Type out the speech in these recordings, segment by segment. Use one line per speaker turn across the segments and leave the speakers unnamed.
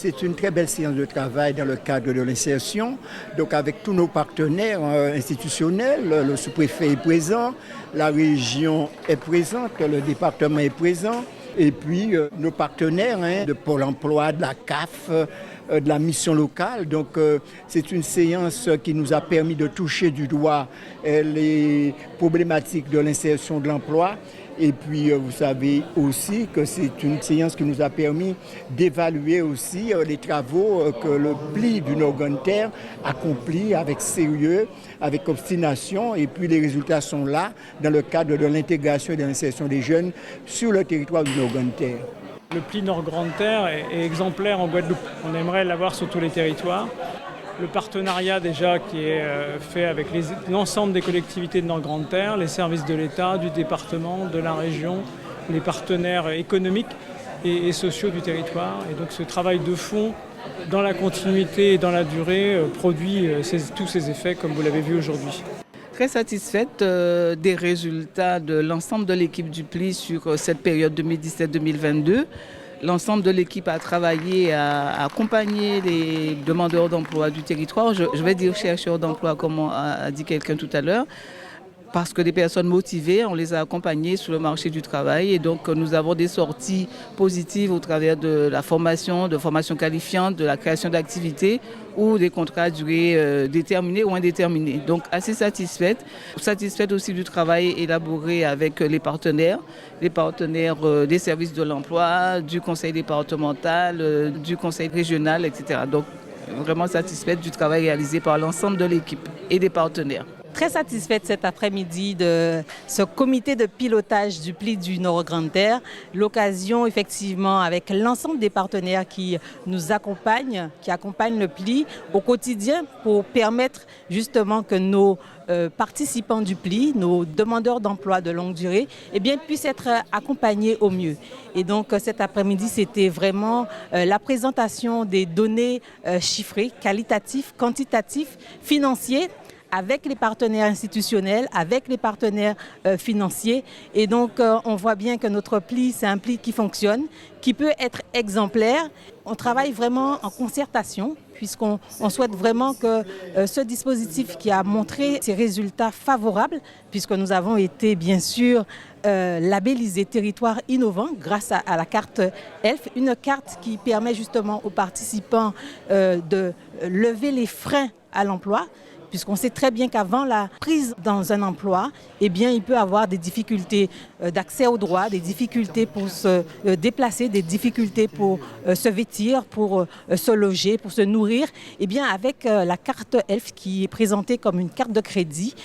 C'est une très belle séance de travail dans le cadre de l'insertion. Donc avec tous nos partenaires institutionnels, le sous-préfet est présent, la région est présente, le département est présent. Et puis nos partenaires de Pôle emploi, de la CAF, de la mission locale. Donc c'est une séance qui nous a permis de toucher du doigt les problématiques de l'insertion de l'emploi. Et puis vous savez aussi que c'est une séance qui nous a permis d'évaluer aussi les travaux que le pli du Nord-Grande-Terre accomplit avec sérieux, avec obstination. Et puis les résultats sont là dans le cadre de l'intégration et de l'insertion des jeunes sur le territoire du Nord-Grande-Terre.
Le pli Nord-Grande-Terre est exemplaire en Guadeloupe. On aimerait l'avoir sur tous les territoires. Le partenariat déjà qui est fait avec l'ensemble des collectivités de Nord-Grande-Terre, les services de l'État, du département, de la région, les partenaires économiques et sociaux du territoire. Et donc ce travail de fond, dans la continuité et dans la durée, produit tous ces effets comme vous l'avez vu aujourd'hui.
Très satisfaite des résultats de l'ensemble de l'équipe du PLI sur cette période 2017-2022. L'ensemble de l'équipe a travaillé à accompagner les demandeurs d'emploi du territoire. Je vais dire chercheurs d'emploi, comme a dit quelqu'un tout à l'heure, parce que des personnes motivées, on les a accompagnées sur le marché du travail. Et donc, nous avons des sorties positives au travers de la formation, de formation qualifiante, de la création d'activités ou des contrats à durée déterminée ou indéterminée. Donc, assez satisfaite. Satisfaite aussi du travail élaboré avec les partenaires des services de l'emploi, du conseil départemental, du conseil régional, etc. Donc, vraiment satisfaite du travail réalisé par l'ensemble de l'équipe et des partenaires.
Très satisfaite cet après-midi de ce comité de pilotage du pli du Nord-Grande-Terre. L'occasion effectivement avec l'ensemble des partenaires qui nous accompagnent, qui accompagnent le pli au quotidien pour permettre justement que nos participants du pli, nos demandeurs d'emploi de longue durée, puissent être accompagnés au mieux. Et donc cet après-midi, c'était vraiment la présentation des données chiffrées, qualitatives, quantitatives, financières, avec les partenaires institutionnels, avec les partenaires financiers. Et donc, on voit bien que notre pli, c'est un pli qui fonctionne, qui peut être exemplaire. On travaille vraiment en concertation, puisqu'on souhaite vraiment que ce dispositif qui a montré ses résultats favorables, puisque nous avons été bien sûr labellisé territoire innovant grâce à la carte ELF, une carte qui permet justement aux participants de lever les freins à l'emploi, puisqu'on sait très bien qu'avant la prise dans un emploi, il peut y avoir des difficultés d'accès aux droits, des difficultés pour se déplacer, des difficultés pour se vêtir, pour se loger, pour se nourrir. Avec la carte ELF qui est présentée comme une carte de crédit,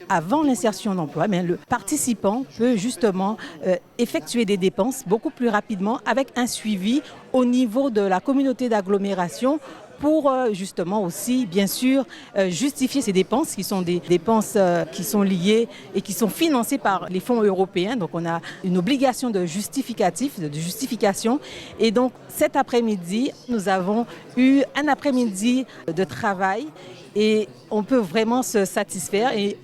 avant l'insertion d'emploi, le participant peut justement effectuer des dépenses beaucoup plus rapidement avec un suivi au niveau de la communauté d'agglomération, pour justement aussi, bien sûr, justifier ces dépenses qui sont des dépenses qui sont liées et qui sont financées par les fonds européens. Donc on a une obligation de justification. Et donc cet après-midi, nous avons eu un après-midi de travail et on peut vraiment se satisfaire et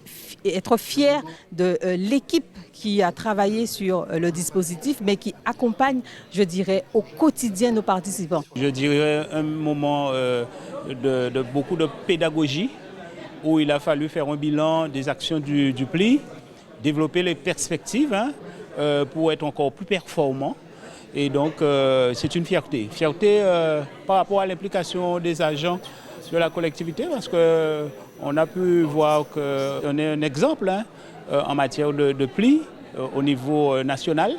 être fier de l'équipe qui a travaillé sur le dispositif, mais qui accompagne, je dirais, au quotidien nos participants.
Je dirais un moment de beaucoup de pédagogie, où il a fallu faire un bilan des actions du pli, développer les perspectives pour être encore plus performant. Et donc, c'est une fierté. Fierté par rapport à l'implication des agents de la collectivité, parce qu'on a pu voir qu'on est un exemple en matière de pli au niveau national,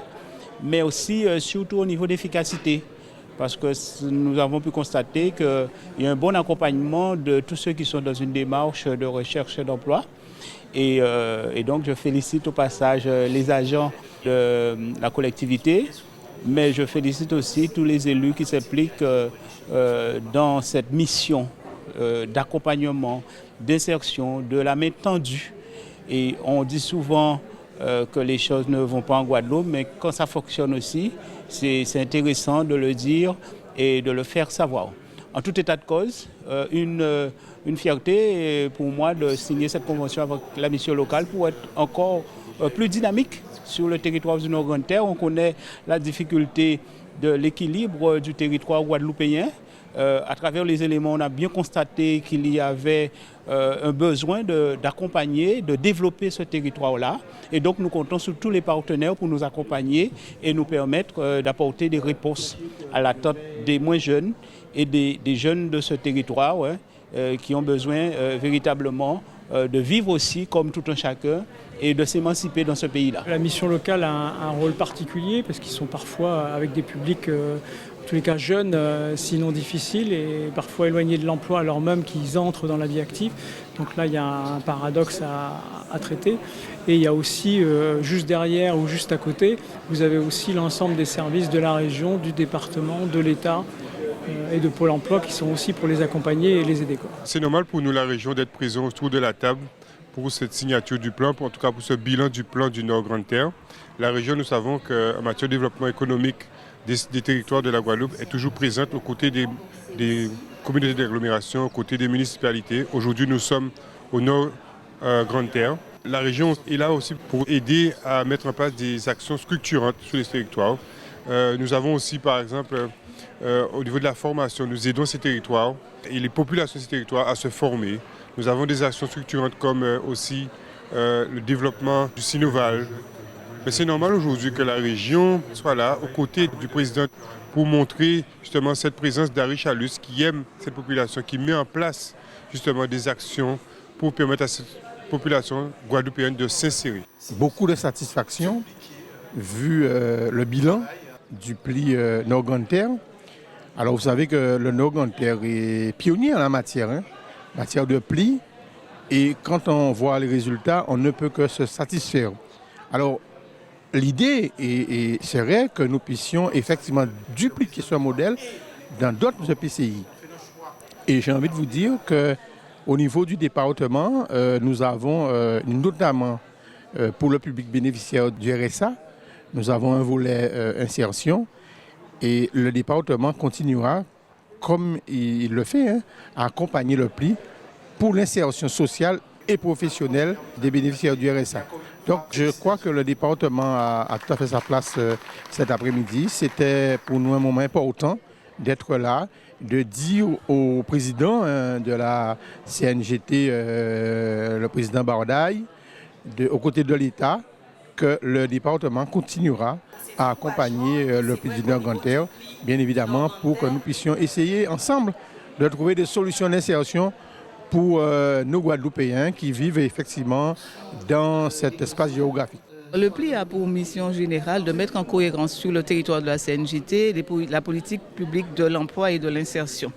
mais aussi surtout au niveau d'efficacité. Parce que nous avons pu constater qu'il y a un bon accompagnement de tous ceux qui sont dans une démarche de recherche d'emploi. Et donc je félicite au passage les agents de la collectivité, mais je félicite aussi tous les élus qui s'impliquent dans cette mission d'accompagnement, d'insertion, de la main tendue. Et on dit souvent que les choses ne vont pas en Guadeloupe, mais quand ça fonctionne aussi, c'est intéressant de le dire et de le faire savoir. En tout état de cause, une fierté pour moi de signer cette convention avec la mission locale pour être encore plus dynamique sur le territoire du Nord-Grande-Terre. On connaît la difficulté de l'équilibre du territoire guadeloupéen. À travers les éléments, on a bien constaté qu'il y avait un besoin d'accompagner, de développer ce territoire-là. Et donc, nous comptons sur tous les partenaires pour nous accompagner et nous permettre d'apporter des réponses à l'attente des moins jeunes et des jeunes de ce territoire qui ont besoin véritablement de vivre aussi comme tout un chacun et de s'émanciper dans ce pays-là.
La mission locale a un rôle particulier parce qu'ils sont parfois avec des publics en tous les cas jeunes, sinon difficiles et parfois éloignés de l'emploi alors même qu'ils entrent dans la vie active. Donc là, il y a un paradoxe à traiter. Et il y a aussi, juste derrière ou juste à côté, vous avez aussi l'ensemble des services de la région, du département, de l'État et de Pôle emploi qui sont aussi pour les accompagner et les aider.
C'est normal pour nous, la région, d'être présents autour de la table pour cette signature du plan, en tout cas pour ce bilan du plan du Nord Grande Terre. La région, nous savons qu'en matière de développement économique des territoires de la Guadeloupe est toujours présente aux côtés des communautés d'agglomération, aux côtés des municipalités. Aujourd'hui, nous sommes au Nord Grande Terre. La région est là aussi pour aider à mettre en place des actions structurantes sur les territoires. Nous avons aussi, par exemple, au niveau de la formation, nous aidons ces territoires et les populations de ces territoires à se former. Nous avons des actions structurantes comme aussi le développement du Sinoval. Mais c'est normal aujourd'hui que la région soit là, aux côtés du président, pour montrer justement cette présence d'Harry Chalus qui aime cette population, qui met en place justement des actions pour permettre à cette population guadeloupéenne de s'insérer.
Beaucoup de satisfaction vu le bilan du pli Nord Grande Terre. Alors vous savez que le Nord Grande Terre est pionnier en la matière de pli. Et quand on voit les résultats, on ne peut que se satisfaire. Alors l'idée serait que nous puissions effectivement dupliquer ce modèle dans d'autres EPCI. Et j'ai envie de vous dire qu'au niveau du département, nous avons notamment pour le public bénéficiaire du RSA, nous avons un volet insertion et le département continuera, comme il le fait, à accompagner le pli pour l'insertion sociale et professionnelle des bénéficiaires du RSA. Donc je crois que le département a tout à fait sa place cet après-midi. C'était pour nous un moment important d'être là, de dire au président de la CNGT, le président Bardaille, aux côtés de l'État, que le département continuera à accompagner le président Grande Terre, bien évidemment, pour que nous puissions essayer ensemble de trouver des solutions d'insertion pour nos Guadeloupéens qui vivent effectivement dans cet espace géographique.
Le pli a pour mission générale de mettre en cohérence sur le territoire de la CNJT la politique publique de l'emploi et de l'insertion.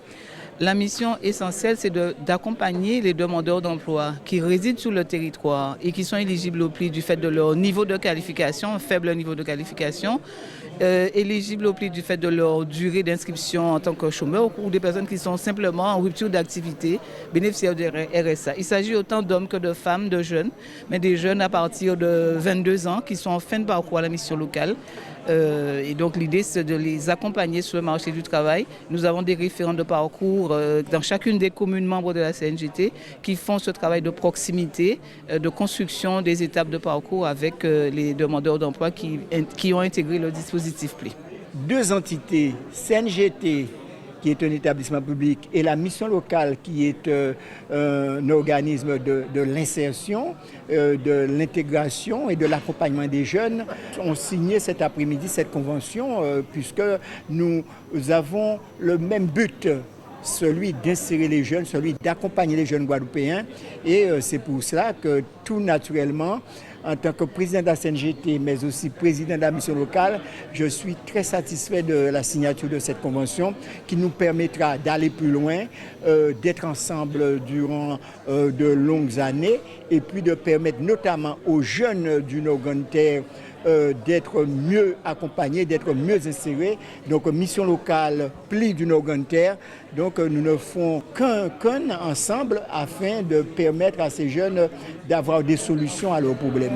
La mission essentielle, c'est d'accompagner les demandeurs d'emploi qui résident sur le territoire et qui sont éligibles au pli du fait de leur niveau de qualification, un faible niveau de qualification, éligibles au pli du fait de leur durée d'inscription en tant que chômeur ou des personnes qui sont simplement en rupture d'activité, bénéficiaires du RSA. Il s'agit autant d'hommes que de femmes, de jeunes, mais des jeunes à partir de 22 ans qui sont en fin de parcours à la mission locale. Et donc l'idée c'est de les accompagner sur le marché du travail. Nous avons des référents de parcours dans chacune des communes membres de la CNJT qui font ce travail de proximité, de construction des étapes de parcours avec les demandeurs d'emploi qui ont intégré le dispositif PLI.
Deux entités, CNGT, qui est un établissement public, et la mission locale, qui est un organisme de l'insertion, de l'intégration et de l'accompagnement des jeunes, ont signé cet après-midi cette convention, puisque nous avons le même but, celui d'insérer les jeunes, celui d'accompagner les jeunes guadeloupéens. Et c'est pour cela que tout naturellement, en tant que président de la CNGT, mais aussi président de la mission locale, je suis très satisfait de la signature de cette convention qui nous permettra d'aller plus loin, d'être ensemble durant de longues années et puis de permettre notamment aux jeunes du Nord Grande Terre d'être mieux accompagnés, d'être mieux insérés. Donc mission locale, pli du Nord Grande Terre. Donc nous ne faisons qu'un ensemble afin de permettre à ces jeunes d'avoir des solutions à leurs problèmes.